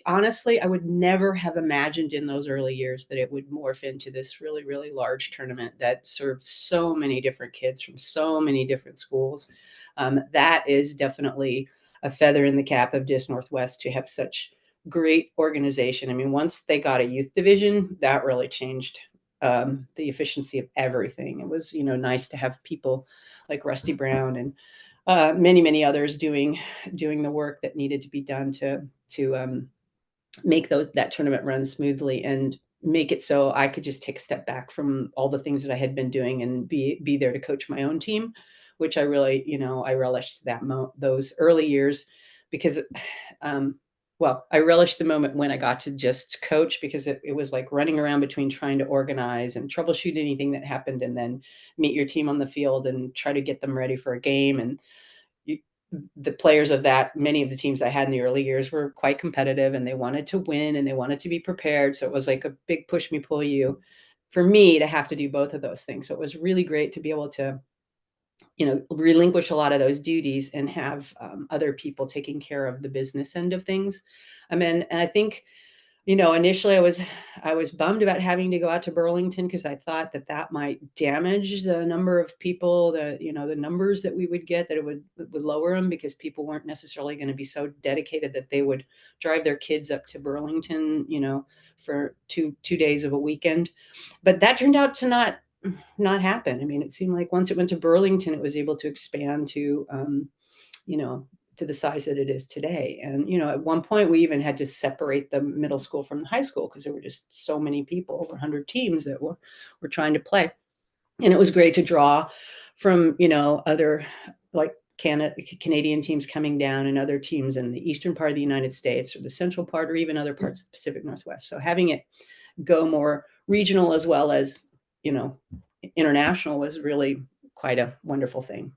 honestly, I would never have imagined in those early years that it would morph into this really, really large tournament that served so many different kids from so many different schools. That is definitely a feather in the cap of Dis Northwest to have such great organization. I mean, once they got a youth division, that really changed the efficiency of everything. It was, nice to have people like Rusty Brown and many, many others doing the work that needed to be done to make that tournament run smoothly and make it so I could just take a step back from all the things that I had been doing and be there to coach my own team, which I really, I relished those early years because um, well, I relished the moment when I got to just coach because it was like running around between trying to organize and troubleshoot anything that happened and then meet your team on the field and try to get them ready for a game. And you, the players of that, many of the teams I had in the early years were quite competitive and they wanted to win and they wanted to be prepared. So it was like a big push me, pull you for me to have to do both of those things. So it was really great to be able to, relinquish a lot of those duties and have other people taking care of the business end of things. I mean, and I think, initially I was bummed about having to go out to Burlington because I thought that might damage the number of people, the numbers that we would get, that it would lower them because people weren't necessarily going to be so dedicated that they would drive their kids up to Burlington, for two days of a weekend. But that turned out to not happen. I mean, it seemed like once it went to Burlington, it was able to expand you know, to the size that it is today. And, at one point we even had to separate the middle school from the high school because there were just so many people, over 100 teams that were trying to play. And it was great to draw from, other like Canadian teams coming down and other teams in the eastern part of the United States or the central part or even other parts of the Pacific Northwest. So having it go more regional as well as, international was really quite a wonderful thing.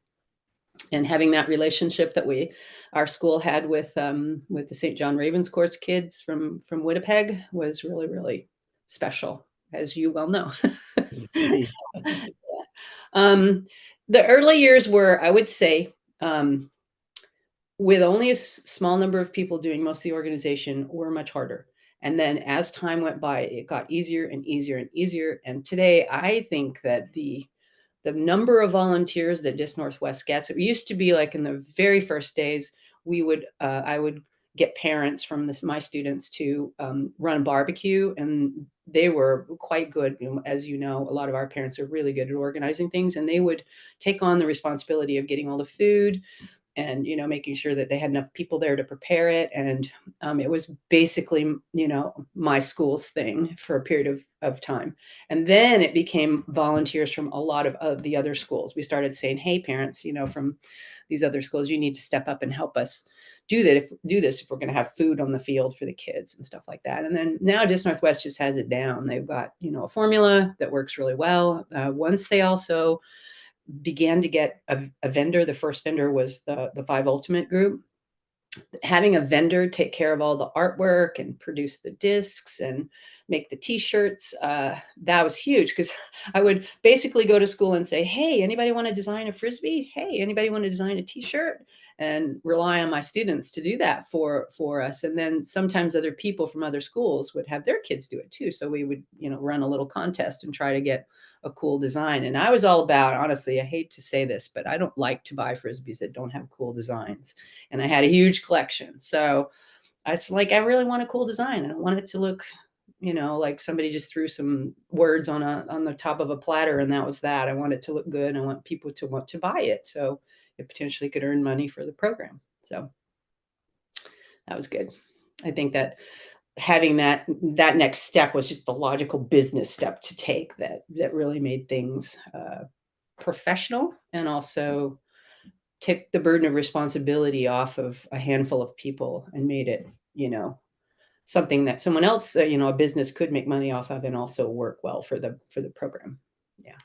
And having that relationship that our school had with the St. John Ravenscourt's kids from Winnipeg was really, really special, as you well know. um, the early years were, I would say, with only a small number of people doing most of the organization, were much harder. And then as time went by, it got easier and easier and easier. And today, I think that the number of volunteers that Dis Northwest gets, it used to be like in the very first days, I would get parents from my students to run a barbecue, and they were quite good. As you know, a lot of our parents are really good at organizing things, and they would take on the responsibility of getting all the food, and making sure that they had enough people there to prepare it. And it was basically my school's thing for a period of time. And then it became volunteers from a lot of the other schools. We started saying, hey, parents, from these other schools, you need to step up and help us do this if we're going to have food on the field for the kids and stuff like that. And then now Dis Northwest just has it down. They've got a formula that works really well. Once they also began to get a vendor. The first vendor was the Five Ultimate group. Having a vendor take care of all the artwork and produce the discs and make the t-shirts, that was huge, because I would basically go to school and say, hey, anybody want to design a Frisbee? Hey, anybody want to design a t-shirt? And rely on my students to do that for us. And then sometimes other people from other schools would have their kids do it too. So we would, run a little contest and try to get a cool design. And I was all about, honestly, I hate to say this, but I don't like to buy Frisbees that don't have cool designs. And I had a huge collection. So I was like, I really want a cool design. I don't want it to look, like somebody just threw some words on the top of a platter and that was that. I want it to look good. I want people to want to buy it, so it potentially could earn money for the program. So that was good. I think that having that next step was just the logical business step to take that really made things professional, and also took the burden of responsibility off of a handful of people and made it, something that someone else, a business could make money off of and also work well for the program. Yeah.